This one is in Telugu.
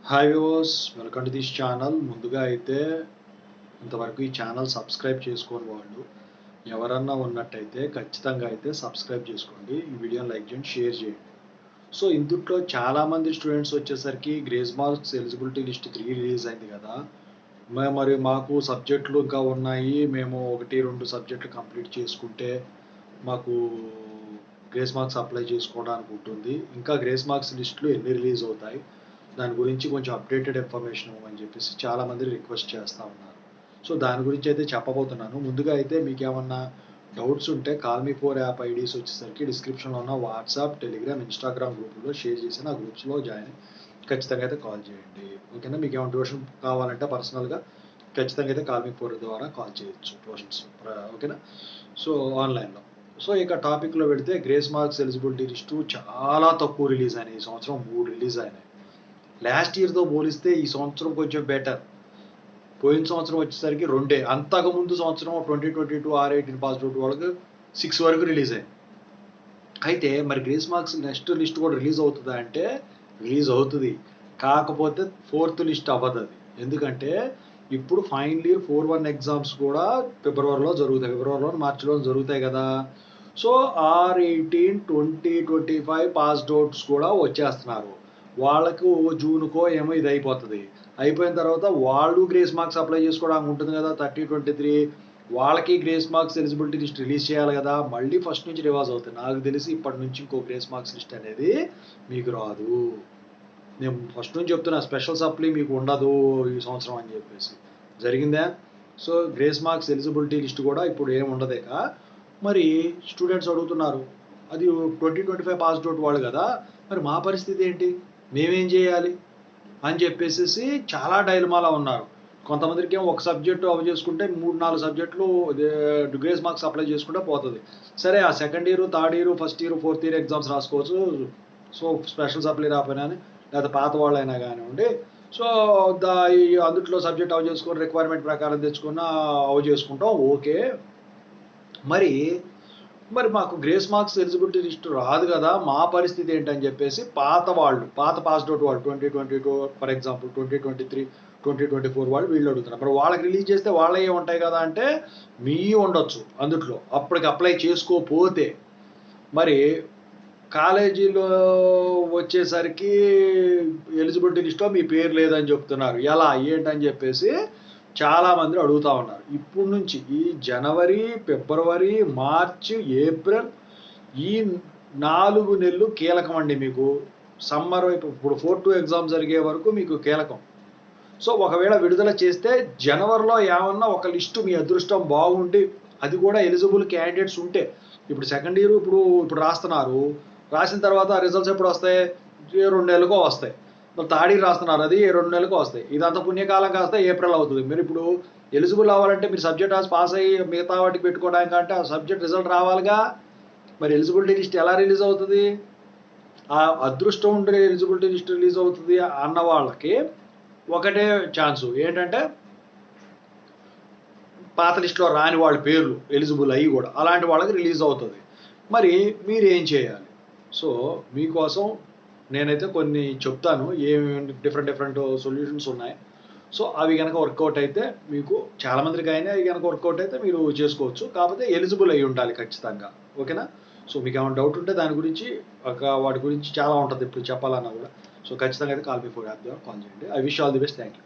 Hi viewers, welcome to this channel. ముందుగా అయితే ఇంతవరకు ఈ ఛానల్ సబ్స్క్రైబ్ చేసుకోని వాళ్ళు ఎవరన్నా ఉన్నట్టయితే ఖచ్చితంగా అయితే సబ్స్క్రైబ్ చేసుకోండి. ఈ వీడియోని లైక్ చేయండి, షేర్ చేయండి. సో ఇందుట్లో చాలామంది స్టూడెంట్స్ వచ్చేసరికి grace marks eligibility list 3 release అయింది కదా. మరి మాకు సబ్జెక్టులు ఇంకా ఉన్నాయి, మేము 1-2 సబ్జెక్టులు కంప్లీట్ చేసుకుంటే మాకు గ్రేస్ మార్క్స్ అప్లై చేసుకోవడానికి ఉంటుంది. ఇంకా గ్రేస్ మార్క్స్ లిస్టులు ఎన్ని రిలీజ్ అవుతాయి, దాని గురించి కొంచెం అప్డేటెడ్ ఇన్ఫర్మేషన్ ఇవ్వమని చెప్పేసి చాలామంది రిక్వెస్ట్ చేస్తూ ఉన్నారు. సో దాని గురించి అయితే చెప్పబోతున్నాను. ముందుగా అయితే మీకు ఏమన్నా డౌట్స్ ఉంటే కాల్మీ4 యాప్ ఐడీస్ వచ్చేసరికి డిస్క్రిప్షన్లో ఉన్న వాట్సాప్, టెలిగ్రామ్, ఇన్స్టాగ్రామ్ గ్రూపుల్లో షేర్ చేసి ఆ గ్రూప్స్లో జాయిన్ ఖచ్చితంగా అయితే కాల్ చేయండి. ఓకేనా? మీకు ఏమైనా ట్యూషన్ కావాలంటే పర్సనల్గా ఖచ్చితంగా అయితే కాల్మీ4 ద్వారా కాల్ చేయొచ్చు ట్యూషన్స్. ఓకేనా? సో ఆన్లైన్లో. సో ఇక టాపిక్లో పెడితే గ్రేస్ మార్క్స్ ఎలిజిబిలిటీ లిస్టు చాలా తక్కువ రిలీజ్ అయినాయి. ఈ సంవత్సరం 3 రిలీజ్ అయినాయి. లాస్ట్ ఇయర్తో పోలిస్తే ఈ సంవత్సరం కొంచెం బెటర్. పోయిన సంవత్సరం వచ్చేసరికి 2. అంతకుముందు సంవత్సరం 2022 R18 పాస్ అవుట్ వాళ్ళకి 6 వరకు రిలీజ్ అయ్యింది. అయితే మరి గ్రేస్ మార్క్స్ నెక్స్ట్ లిస్ట్ కూడా రిలీజ్ అవుతుందా అంటే రిలీజ్ అవుతుంది. కాకపోతే 4th లిస్ట్ అవ్వదు అది. ఎందుకంటే ఇప్పుడు ఫైనల్ ఇయర్ 4-1 ఎగ్జామ్స్ కూడా ఫిబ్రవరిలో జరుగుతాయి. ఫిబ్రవరిలో మార్చిలో జరుగుతాయి కదా. సో R18 2025 పాస్డ్ అవుట్స్ కూడా వచ్చేస్తున్నారు. వాళ్ళకు జూన్కో ఏమో ఇది అయిపోతుంది. అయిపోయిన తర్వాత వాళ్ళు గ్రేస్ మార్క్స్ అప్లై చేసుకోవడానికి ఉంటుంది కదా 30-23. వాళ్ళకి grace marks eligibility list release చేయాలి కదా. మళ్ళీ ఫస్ట్ నుంచి రివాజ్ అవుతుంది. నాకు తెలిసి ఇప్పటి నుంచి ఇంకో గ్రేస్ మార్క్స్ లిస్ట్ అనేది మీకు రాదు. నేను ఫస్ట్ నుంచి చెప్తున్నా, స్పెషల్ సప్లీ మీకు ఉండదు ఈ సంవత్సరం అని చెప్పేసి. జరిగిందా? So grace marks eligibility list కూడా ఇప్పుడు ఏమి ఉండదేక. మరి స్టూడెంట్స్ అడుగుతున్నారు, అది 2025 పాస్డ్ అవుట్ వాళ్ళు కదా, మరి మా పరిస్థితి ఏంటి, మేమేం చేయాలి అని చెప్పేసి చాలా డైలమాలో ఉన్నారు. కొంతమందికి ఏమో ఒక సబ్జెక్టు అవి చేసుకుంటే 3-4 సబ్జెక్టులు గ్రేస్ మార్క్స్ అప్లై చేసుకుంటే పోతుంది. సరే, ఆ second year, third year, first year, fourth year exams రాసుకోవచ్చు. సో స్పెషల్ సప్లీ రాకపోయినా లేదా పాత వాళ్ళైనా కానివ్వండి. సో అందుట్లో సబ్జెక్ట్ అవి చేసుకొని రిక్వైర్మెంట్ ప్రకారం తెచ్చుకున్న అవి చేసుకుంటాం. ఓకే. మరి మాకు గ్రేస్ మార్క్స్ ఎలిజిబిలిటీ లిస్ట్ రాదు కదా, మా పరిస్థితి ఏంటని చెప్పేసి పాత పాస్డ్ అవుట్ వాళ్ళు 2022 ఫర్ ఎగ్జాంపుల్ 2023, 2024 వాళ్ళు వీళ్ళు అడుగుతున్నారు. మరి వాళ్ళకి రిలీజ్ చేస్తే వాళ్ళే ఉంటాయి కదా అంటే మీ ఉండొచ్చు అందుట్లో అప్పటికి అప్లై చేసుకోపోతే. మరి కాలేజీలో వచ్చేసరికి ఎలిజిబిలిటీ లిస్ట్లో మీ పేరు లేదని చెప్తున్నారు. ఎలా ఏంటని చెప్పేసి చాలామంది అడుగుతూ ఉన్నారు. ఇప్పుడు నుంచి ఈ జనవరి, ఫిబ్రవరి, మార్చి, ఏప్రిల్ ఈ 4 నెలలు కీలకం అండి మీకు. సమ్మర్ వైపు ఇప్పుడు 4-2 ఎగ్జామ్ జరిగే వరకు మీకు కీలకం. సో ఒకవేళ విడుదల చేస్తే జనవరిలో ఏమన్నా ఒక లిస్టు మీ అదృష్టం బాగుండి, అది కూడా ఎలిజిబుల్ క్యాండిడేట్స్ ఉంటే, ఇప్పుడు సెకండ్ ఇయర్ ఇప్పుడు రాస్తున్నారు, రాసిన తర్వాత రిజల్ట్స్ ఎప్పుడు వస్తాయి, 2 నెలలకో వస్తాయి. మరి థర్డ్ ఇయర్ రాస్తున్నారు, అది 2 నెలలకో వస్తాయి. ఇదంతా పుణ్యకాలం కాస్త ఏప్రిల్ అవుతుంది. మీరు ఇప్పుడు ఎలిజిబుల్ అవ్వాలంటే మీరు సబ్జెక్ట్ పాస్ అయ్యి మిగతా వాటికి పెట్టుకోవడానికి అంటే ఆ సబ్జెక్ట్ రిజల్ట్ రావాలిగా. మరి ఎలిజిబిలిటీ లిస్ట్ ఎలా రిలీజ్ అవుతుంది? ఆ అదృష్టం ఉండే ఎలిజిబిలిటీ లిస్ట్ రిలీజ్ అవుతుంది అన్న వాళ్ళకి ఒకటే ఛాన్సు ఏంటంటే పాత లిస్టులో రాని వాళ్ళ పేర్లు ఎలిజిబుల్ అయ్యి కూడా అలాంటి వాళ్ళకి రిలీజ్ అవుతుంది. మరి మీరు ఏం చేయాలి? సో మీకోసం నేనైతే కొన్ని చెప్తాను, ఏమేమి డిఫరెంట్ సొల్యూషన్స్ ఉన్నాయి. సో అవి కనుక వర్కౌట్ అయితే మీకు చాలామందికి అయినా అవి కనుక వర్కౌట్ అయితే మీరు చేసుకోవచ్చు. కాకపోతే ఎలిజిబుల్ అయ్యి ఉండాలి ఖచ్చితంగా. ఓకేనా? సో మీకు ఏమైనా డౌట్ ఉంటే దాని గురించి వాటి గురించి చాలా ఉంటుంది ఇప్పుడు చెప్పాలన్నా కూడా. సో ఖచ్చితంగా అయితే కాల్మీ4 యాప్ ద్వారా కాల్ చేయండి. I wish all the best. Thank you.